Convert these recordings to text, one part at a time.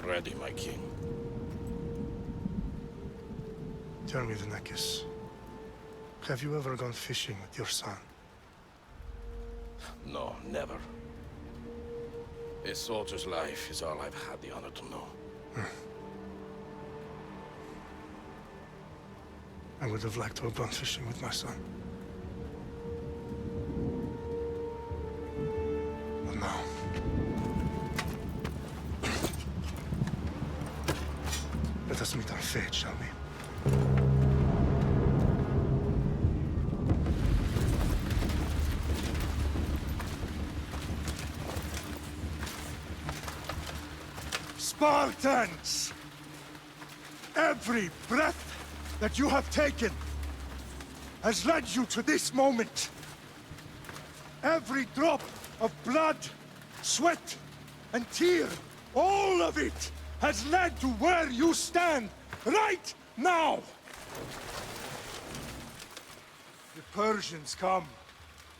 ready, my king. Tell me, Alexios, have you ever gone fishing with your son? No, never. A soldier's life is all I've had the honor to know. I would have liked to have gone fishing with my son. But no. Let us meet on fate, shall we? Spartans! Every breath that you have taken has led you to this moment. Every drop of blood, sweat, and tear, all of it has led to where you stand right now. The Persians come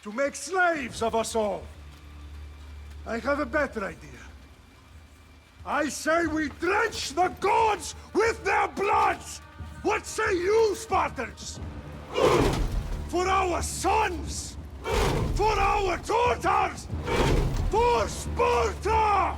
to make slaves of us all. I have a better idea. I say we drench the gods with their blood! What say you, Spartans? For our sons! For our daughters! For Sparta!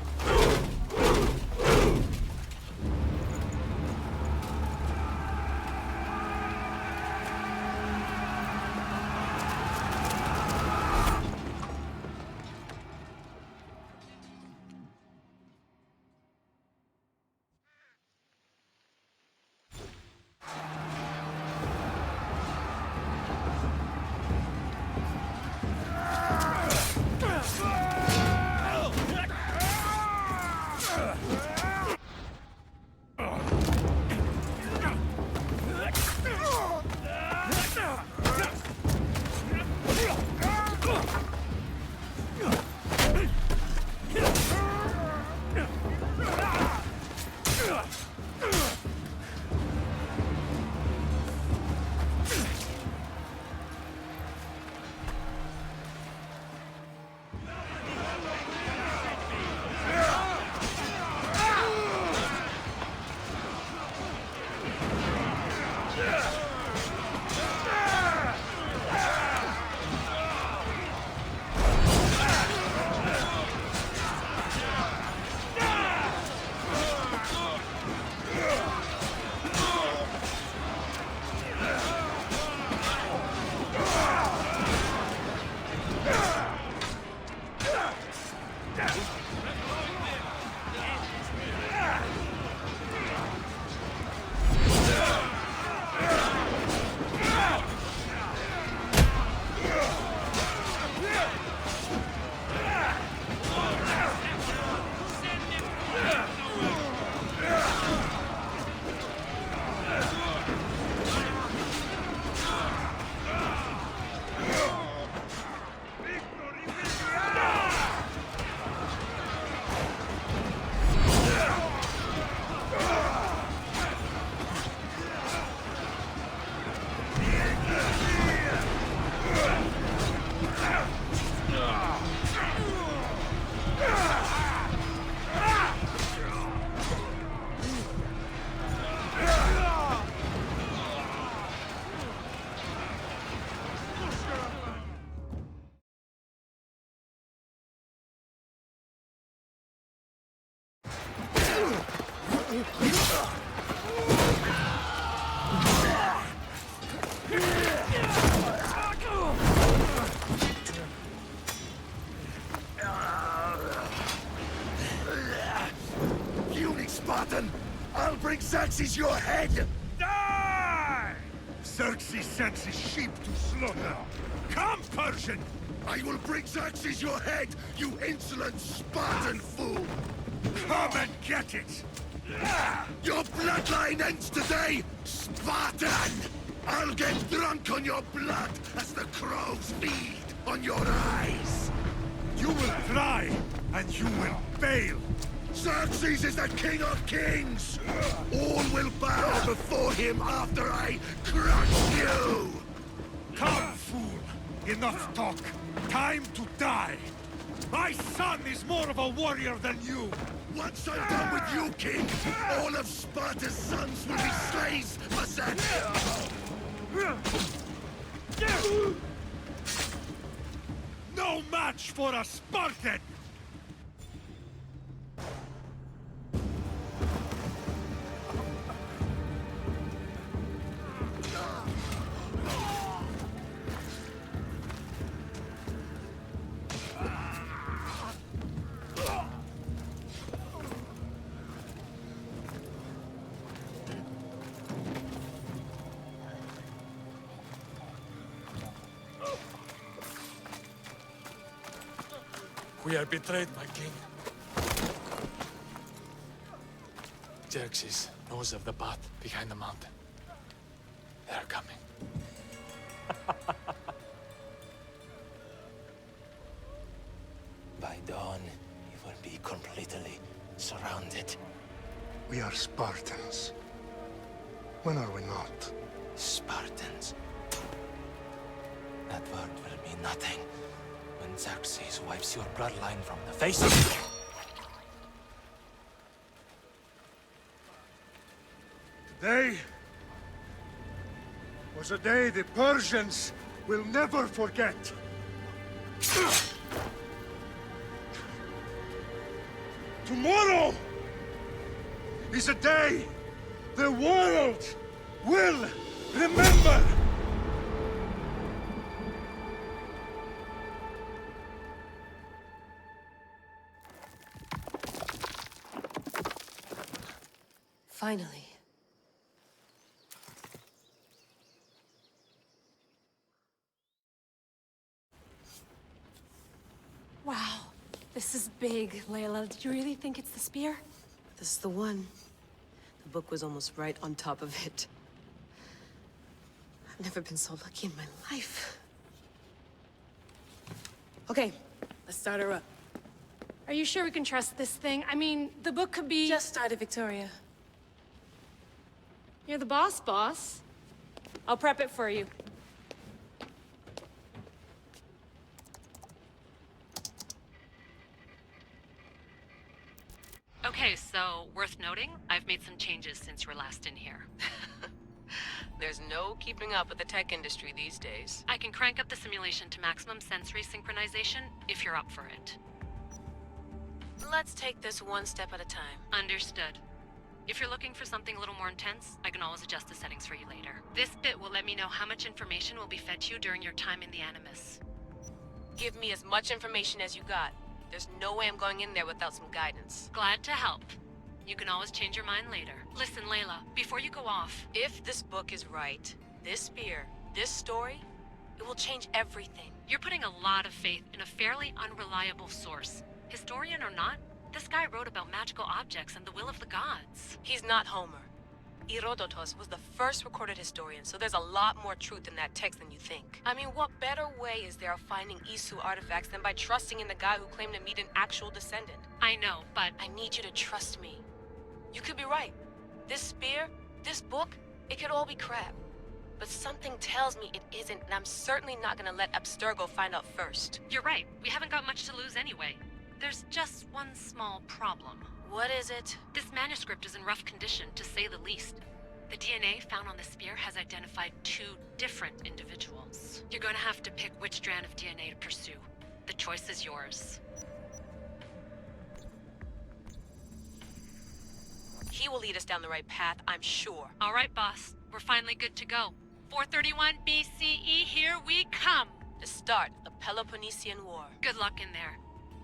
Spartan! I'll bring Xerxes your head! Die! Xerxes sends his sheep to slaughter. Come, Persian! I will bring Xerxes your head, you insolent Spartan fool! Come and get it! Your bloodline ends today, Spartan! I'll get drunk on your blood as the crows feed on your eyes! You will try, and you will fail! Xerxes is the king of kings! All will bow before him after I crush you! Come, fool! Enough talk! Time to die! My son is more of a warrior than you! Once I'm done with you, King, all of Sparta's sons will be slaves for Set. No match for a Spartan! We are betrayed, my king. Xerxes knows of the path behind the mountain. They are coming. By dawn, you will be completely surrounded. We are Spartans. When are we not? Spartans. That word will mean nothing when Xerxes wipes your bloodline from the face of... Today was a day the Persians will never forget. Tomorrow is a day the world will remember. Finally. Wow, this is big, Layla. Did you really think it's the spear? This is the one. The book was almost right on top of it. I've never been so lucky in my life. Okay, let's start her up. Are you sure we can trust this thing? I mean, the book could be... Just started, Victoria. You're the boss. I'll prep it for you. Okay, so worth noting, I've made some changes since you were last in here. There's no keeping up with the tech industry these days. I can crank up the simulation to maximum sensory synchronization if you're up for it. Let's take this one step at a time. Understood. If you're looking for something a little more intense, I can always adjust the settings for you later. This bit will let me know how much information will be fed to you during your time in the Animus. Give me as much information as you got. There's no way I'm going in there without some guidance. Glad to help. You can always change your mind later. Listen, Layla, before you go off... If this book is right, this spear, this story, it will change everything. You're putting a lot of faith in a fairly unreliable source. Historian or not, this guy wrote about magical objects and the will of the gods. He's not Homer. Herodotus was the first recorded historian, so there's a lot more truth in that text than you think. I mean, what better way is there of finding Isu artifacts than by trusting in the guy who claimed to meet an actual descendant? I know, but... I need you to trust me. You could be right. This spear, this book, it could all be crap. But something tells me it isn't, and I'm certainly not gonna let Abstergo find out first. You're right. We haven't got much to lose anyway. There's just one small problem. What is it? This manuscript is in rough condition, to say the least. The DNA found on the spear has identified 2 different individuals. You're gonna have to pick which strand of DNA to pursue. The choice is yours. He will lead us down the right path, I'm sure. All right, boss. We're finally good to go. 431 BCE, here we come! The start of the Peloponnesian War. Good luck in there.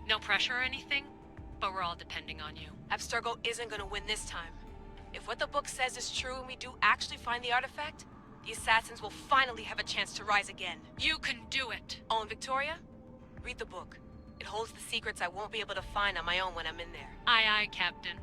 No pressure or anything, but we're all depending on you. Abstergo isn't gonna win this time. If what the book says is true and we do actually find the artifact, the assassins will finally have a chance to rise again. You can do it! Oh, and Victoria? Read the book. It holds the secrets I won't be able to find on my own when I'm in there. Aye, aye, Captain.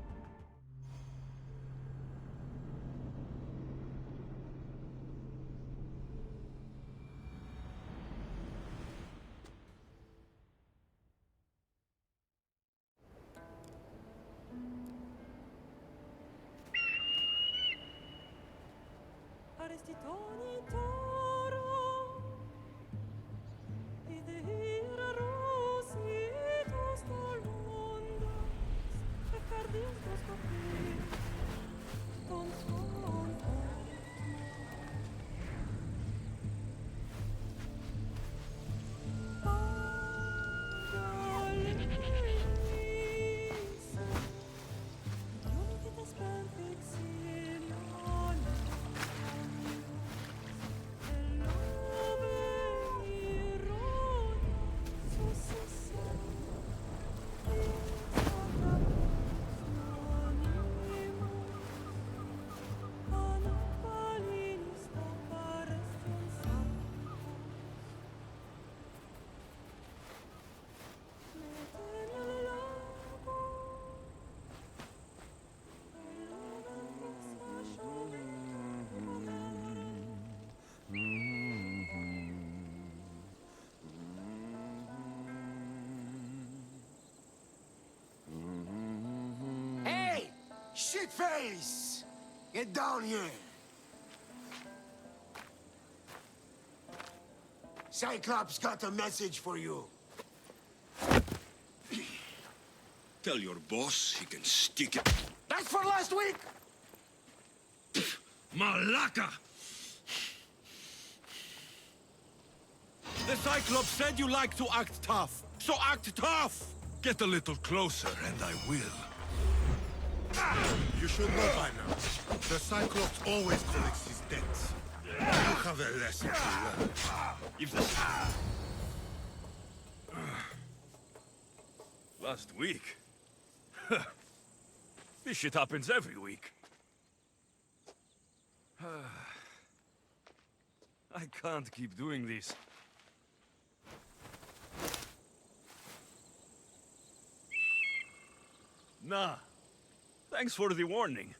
Shitface! Get down here! Cyclops got a message for you. Tell your boss he can stick it. That's for last week! Malaka! The Cyclops said you like to act tough, so act tough! Get a little closer and I will. You should know by now. The Cyclops always collects his debts. You have a lesson to learn. If the... Last week? This shit happens every week. I can't keep doing this. Nah. Thanks for the warning.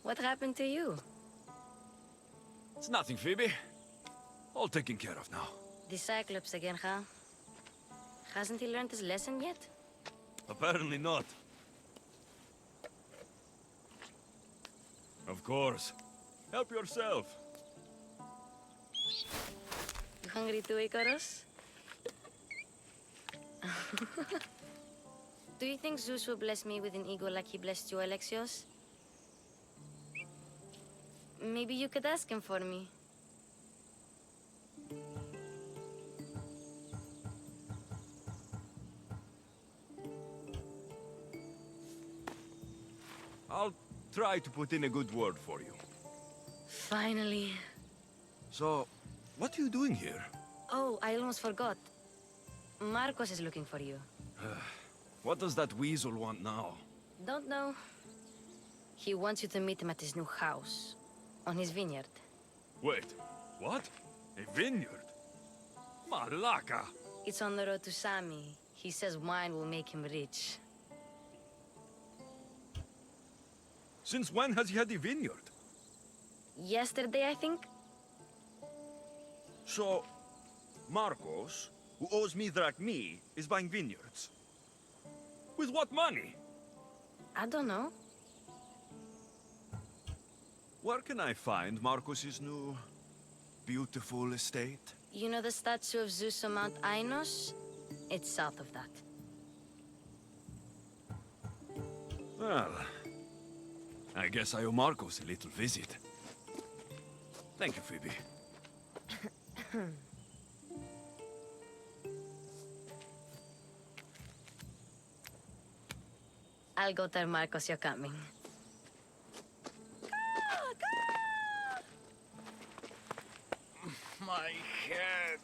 What happened to you? It's nothing, Phoebe. All taken care of now. The Cyclops again, huh? Hasn't he learned his lesson yet? Apparently not. Of course. Help yourself. You hungry too, Icarus? Do you think Zeus will bless me with an ego like he blessed you, Alexios? Maybe you could ask him for me. I'll try to put in a good word for you. Finally. So, what are you doing here? Oh, I almost forgot. Marcos is looking for you. What does that weasel want now? Don't know. He wants you to meet him at his new house. On his vineyard. Wait, what? A vineyard? Malaka! It's on the road to Sami. He says wine will make him rich. Since when has he had a vineyard? Yesterday, I think? So, Marcos, who owes me drachmi, is buying vineyards. With what money? I don't know. Where can I find Marcos's new, beautiful estate? You know the statue of Zeus on Mount Ainos? It's south of that. Well, I guess I owe Marcos a little visit. Thank you, Phoebe. I'll go tell Marcos you're coming. My head.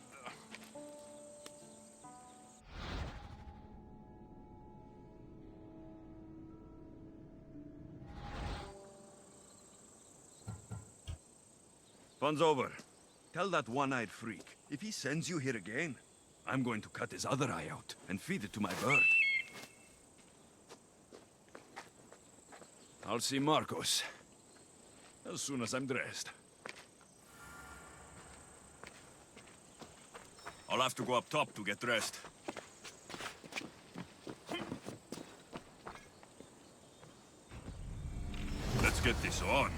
Fun's over. Tell that one-eyed freak, if he sends you here again, I'm going to cut his other eye out and feed it to my bird. I'll see Marcos as soon as I'm dressed. I'll have to go up top to get dressed. Let's get this on.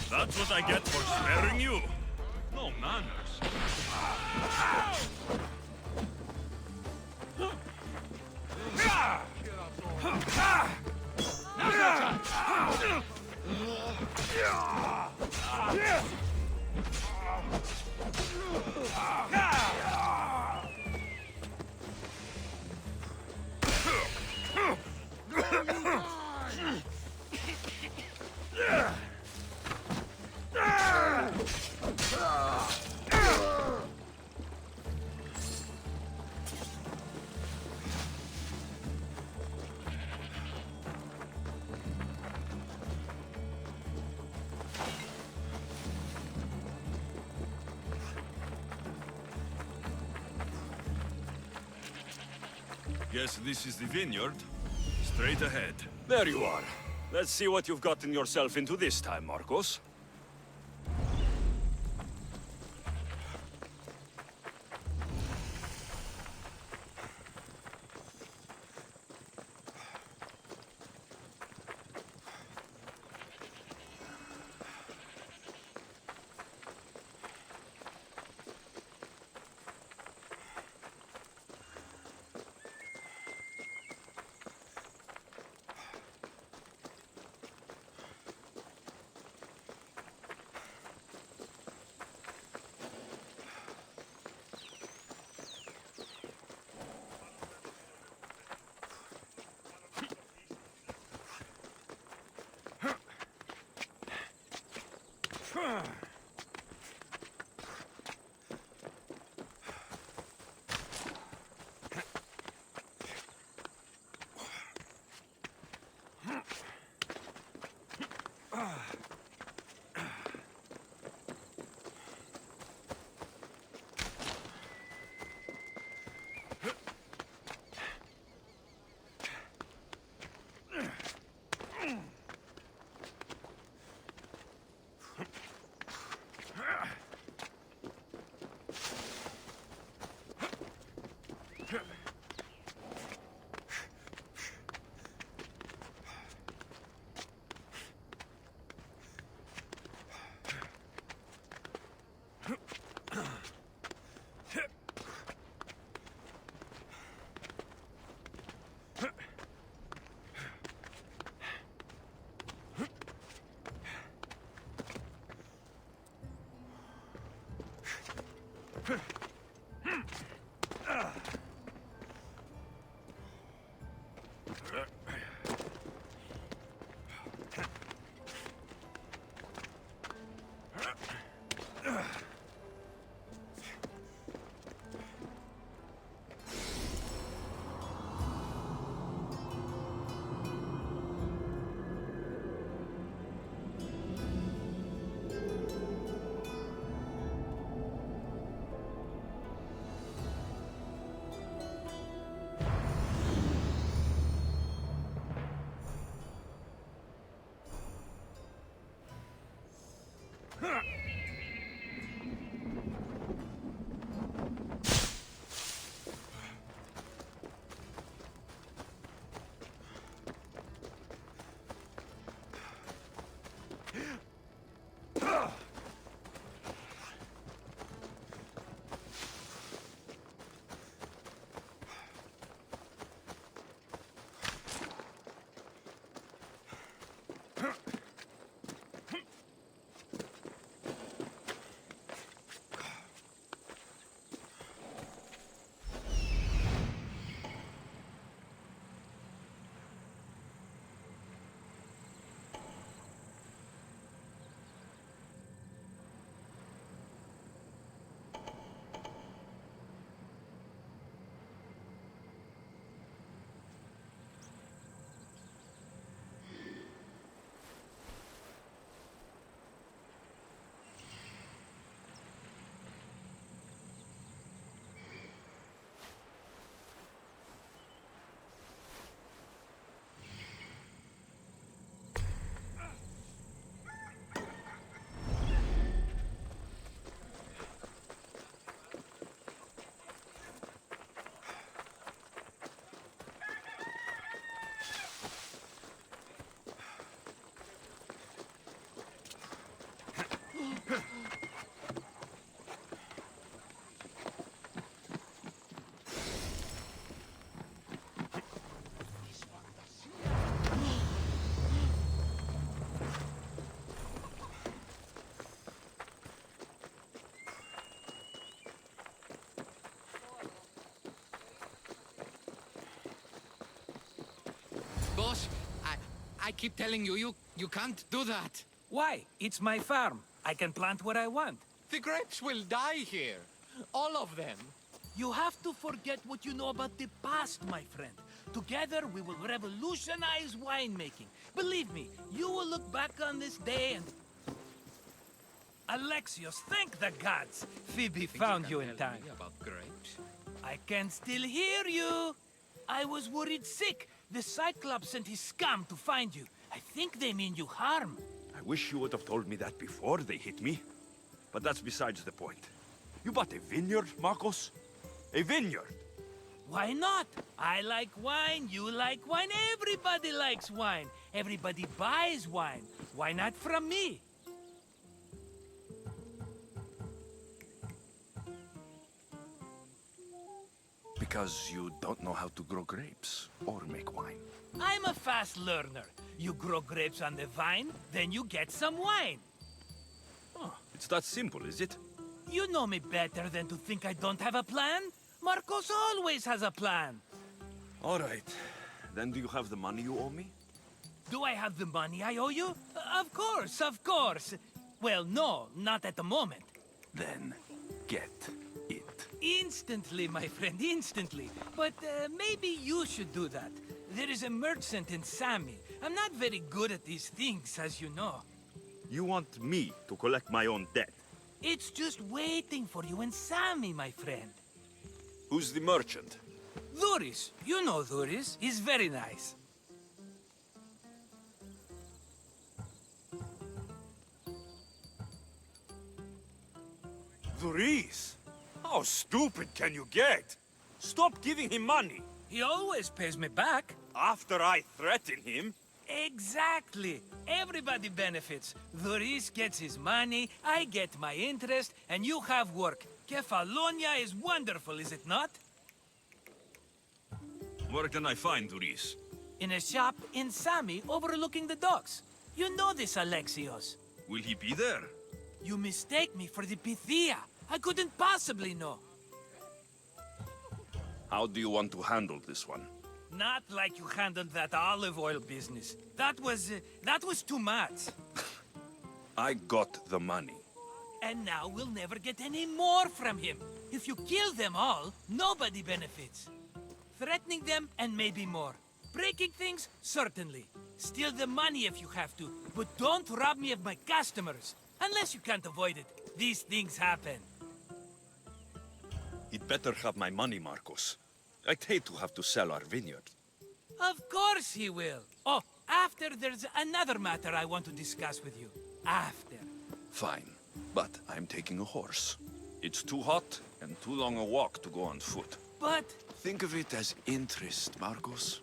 That's what I get for sparing you. No manners. Guess this is the vineyard. Straight ahead. There you are. Let's see what you've gotten yourself into this time, Marcos. I keep telling you, you can't do that. Why? It's my farm. I can plant what I want. The grapes will die here. All of them. You have to forget what you know about the past, my friend. Together, we will revolutionize winemaking. Believe me, you will look back on this day and... Alexios, thank the gods! Phoebe found you in time. About grapes? I can still hear you! I was worried sick. The Cyclops sent his scum to find you. I think they mean you harm. I wish you would have told me that before they hit me. But that's besides the point. You bought a vineyard, Marcos? A vineyard? Why not? I like wine, you like wine, everybody likes wine. Everybody buys wine. Why not from me? Because you don't know how to grow grapes or make wine. I'm a fast learner. You grow grapes on the vine, then you get some wine. Oh, it's that simple, is it? You know me better than to think I don't have a plan. Marcos always has a plan. All right. Then do you have the money you owe me? Do I have the money I owe you? Of course, of course. Well, no, not at the moment. Then get it. Instantly, my friend, instantly. But maybe you should do that. There is a merchant in Sami. I'm not very good at these things, as you know. You want me to collect my own debt? It's just waiting for you in Sami, my friend. Who's the merchant? Dhuris. You know Dhuris. He's very nice. Dhuris? How stupid can you get? Stop giving him money. He always pays me back. After I threaten him? Exactly. Everybody benefits. Dhuris gets his money, I get my interest, and you have work. Kefalonia is wonderful, is it not? Where can I find Dhuris? In a shop in Sami overlooking the docks. You know this, Alexios. Will he be there? You mistake me for the Pythia. I couldn't possibly know. How do you want to handle this one? Not like you handled that olive oil business. That was too much. I got the money. And now we'll never get any more from him. If you kill them all, nobody benefits. Threatening them, and maybe more. Breaking things, certainly. Steal the money if you have to, but don't rob me of my customers. Unless you can't avoid it. These things happen. He'd better have my money, Marcos. I'd hate to have to sell our vineyard. Of course he will. Oh, after there's another matter I want to discuss with you. After. Fine, but I'm taking a horse. It's too hot and too long a walk to go on foot. But... Think of it as interest, Marcos.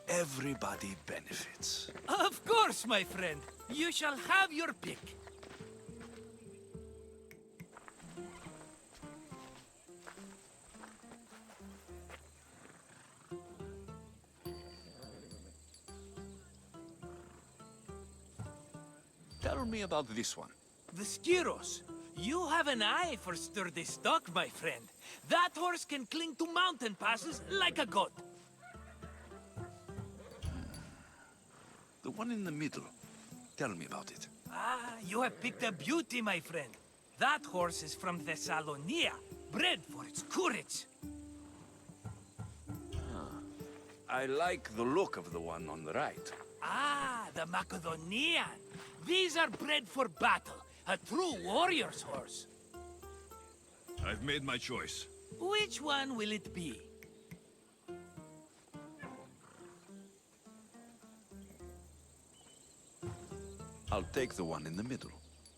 Everybody benefits. Of course, my friend. You shall have your pick. Tell me about this one. The Skiros. You have an eye for sturdy stock, my friend. That horse can cling to mountain passes like a goat. The one in the middle. Tell me about it. Ah, you have picked a beauty, my friend. That horse is from Thessalonia, bred for its courage. I like the look of the one on the right. Ah, the Macedonian. These are bred for battle. A true warrior's horse. I've made my choice. Which one will it be? I'll take the one in the middle.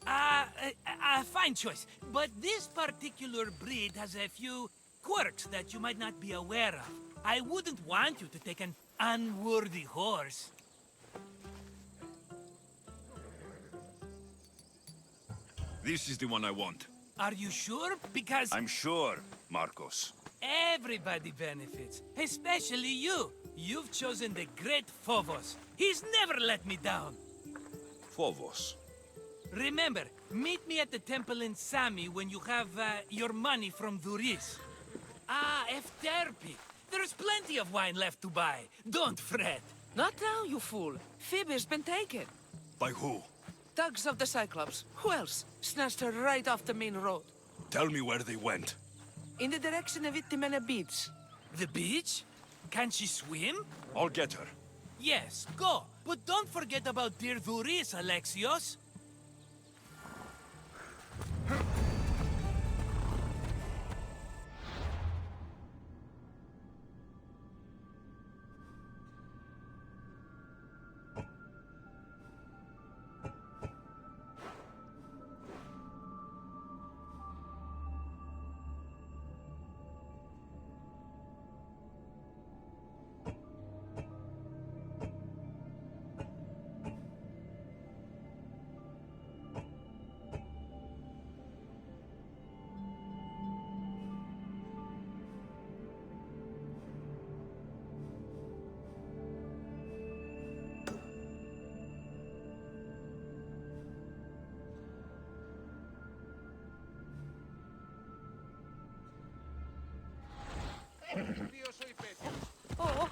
Fine choice. But this particular breed has a few quirks that you might not be aware of. I wouldn't want you to take an unworthy horse. This is the one I want. Are you sure? Because... I'm sure, Marcos. Everybody benefits, especially you. You've chosen the great Phobos. He's never let me down. Phobos. Remember, meet me at the temple in Sami when you have your money from Dhuris. Ah, Efterpi. There's plenty of wine left to buy. Don't fret. Not now, you fool. Phoebe's been taken. By who? Thugs of the Cyclops. Who else? Snatched her right off the main road. Tell me where they went. In the direction of Itimena Beach. The beach? Can she swim? I'll get her. Yes, go. But don't forget about Dirduris, Alexios. Oh.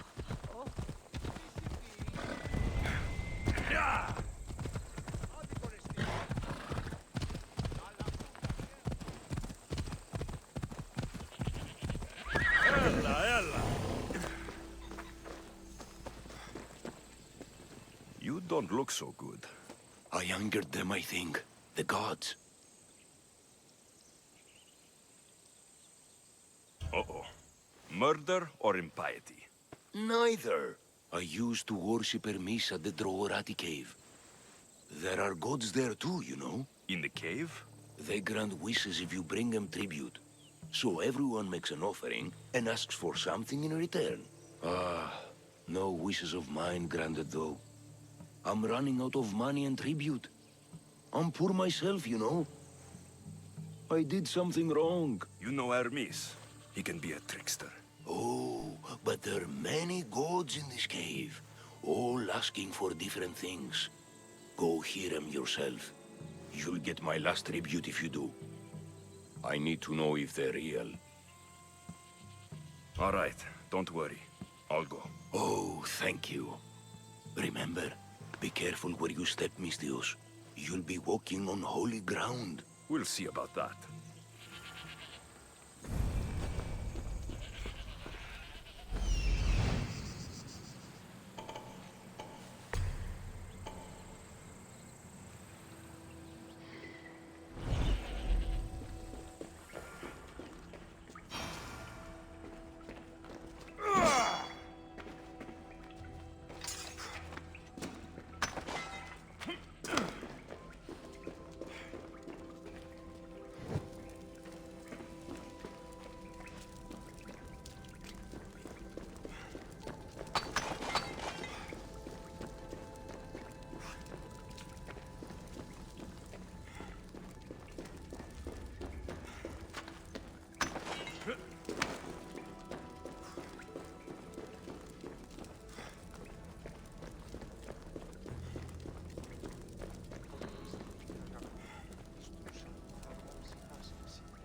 You don't look so good. I angered them, I think. The gods. Uh-oh. Murder or impiety? Neither. I used to worship Hermes at the Droorati cave. There are gods there too, you know. In the cave? They grant wishes if you bring them tribute. So everyone makes an offering and asks for something in return. No wishes of mine granted though. I'm running out of money and tribute. I'm poor myself, you know. I did something wrong. You know Hermes. He can be a trickster. Oh, but there are many gods in this cave, all asking for different things. Go hear them yourself. You'll get my last tribute if you do. I need to know if they're real. All right, don't worry. I'll go. Oh, thank you. Remember, be careful where you step, Mistios. You'll be walking on holy ground. We'll see about that.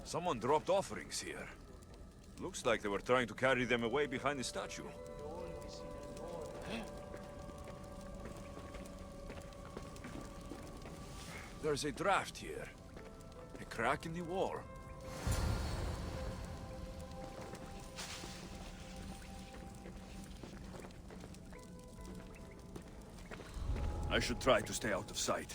Someone dropped offerings here. Looks like they were trying to carry them away behind the statue. There's a draft here. A crack in the wall. I should try to stay out of sight.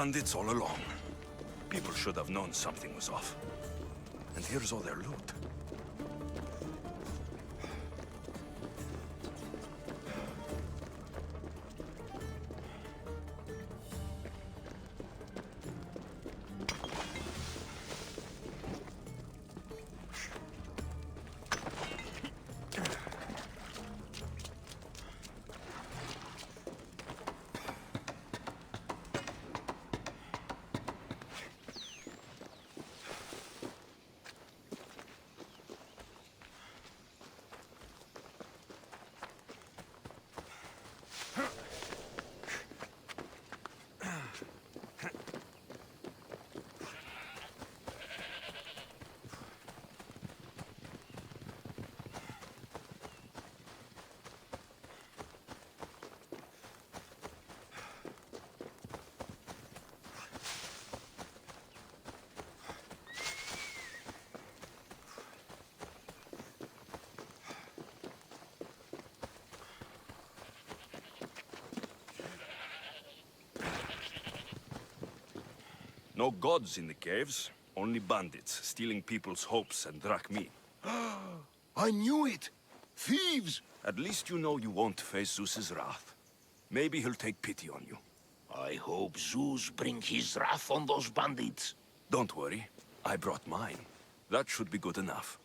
bandits all along. People should have known something was off. And here's all their loot. No gods in the caves, only bandits stealing people's hopes and drachmi. I knew it! Thieves! At least you know you won't face Zeus's wrath. Maybe he'll take pity on you. I hope Zeus bring his wrath on those bandits. Don't worry, I brought mine. That should be good enough.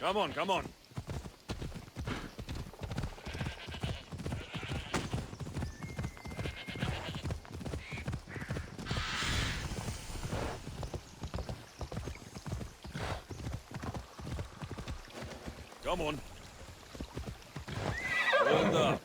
Come on, come on. Come on. Hold up.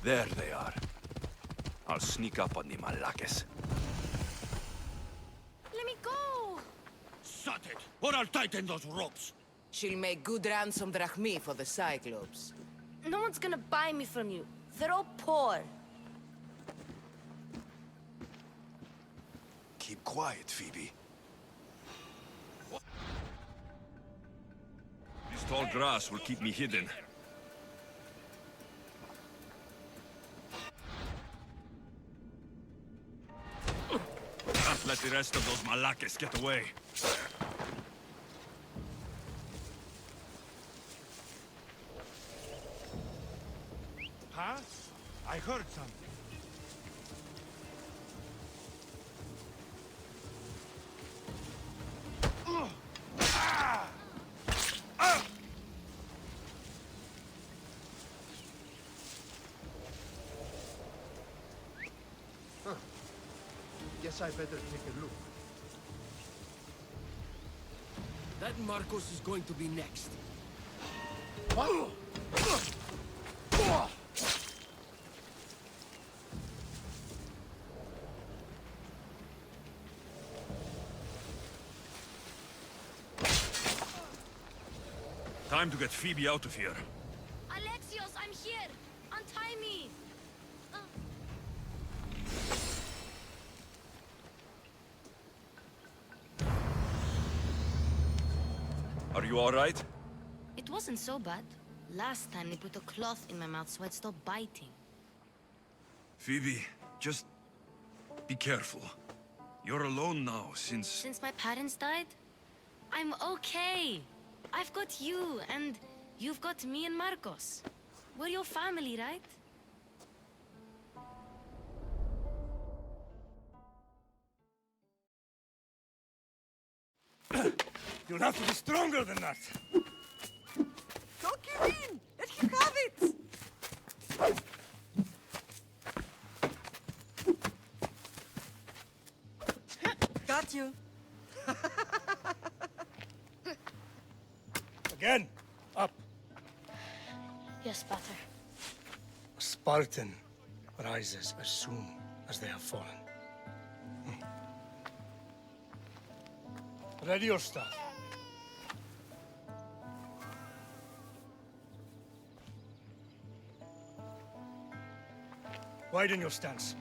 There they are. I'll sneak up on the Malakes. Let me go! Shut it, or I'll tighten those ropes. She'll make good ransom drachmi for the Cyclops. No one's gonna buy me from you. They're all poor. Keep quiet, Phoebe. tall grass will keep me hidden. Can't let the rest of those Malakes get away. Huh? I heard something. Guess I better take a look. That Marcos is going to be next. What? Time to get Phoebe out of here. Alexios, I'm here! Untie me! Are you all right? It wasn't so bad. Last time they put a cloth in my mouth so I'd stop biting. Phoebe, just be careful. You're alone now since... Since my parents died? I'm okay. I've got you, and you've got me and Marcos. We're your family, right? You'll have to be stronger than that. Don't give in! Let him have it! Got you. Again, up. Yes, Pater. A Spartan rises as soon as they have fallen. Ready your staff. Widen your stance.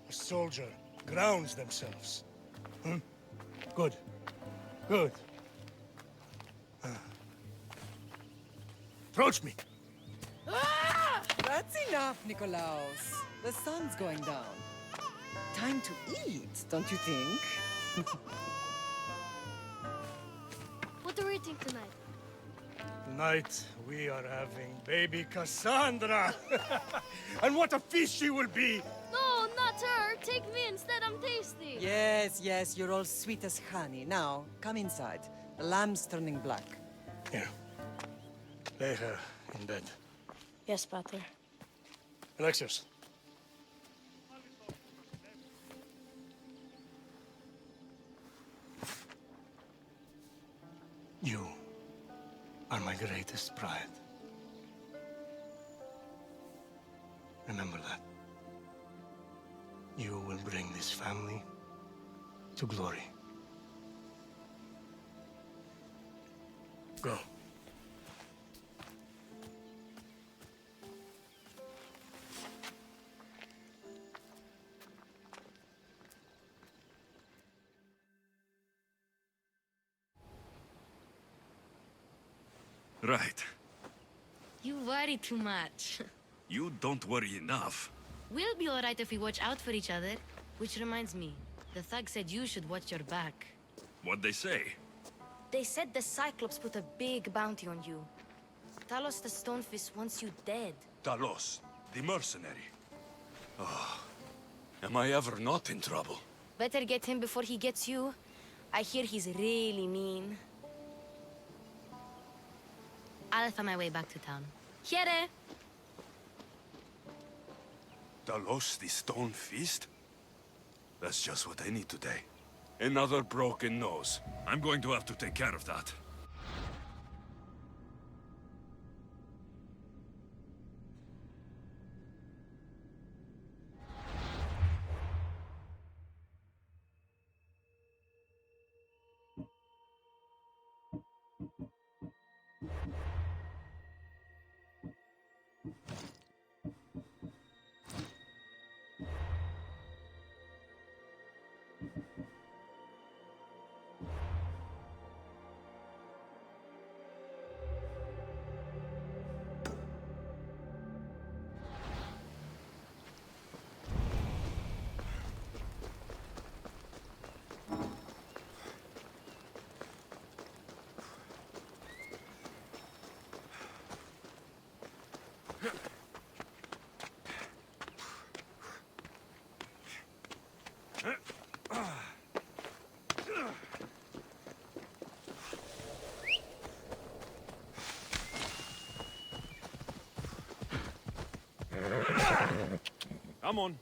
A soldier grounds themselves. Good. Good. Approach me. That's enough, Nikolaos. The sun's going down. Time to eat, don't you think? What are we eating tonight? Tonight, we are having baby Cassandra. And what a feast she will be! No, not her! Take me instead, I'm tasty! Yes, yes, you're all sweet as honey. Now, come inside. The lamb's turning black. Here. Lay her in bed. Yes, Pater. Alexios. You are my greatest pride. Remember that. You will bring this family to glory. Go. Right. You worry too much. You don't worry enough. We'll be alright if we watch out for each other. Which reminds me, the thug said you should watch your back. What'd they say? They said the Cyclops put a big bounty on you. Talos the Stonefist wants you dead. Talos, the mercenary. Oh, am I ever not in trouble? Better get him before he gets you. I hear he's really mean. I'll find my way back to town. Here! Talos, the Stone Fist? That's just what I need today. Another broken nose. I'm going to have to take care of that. Come on.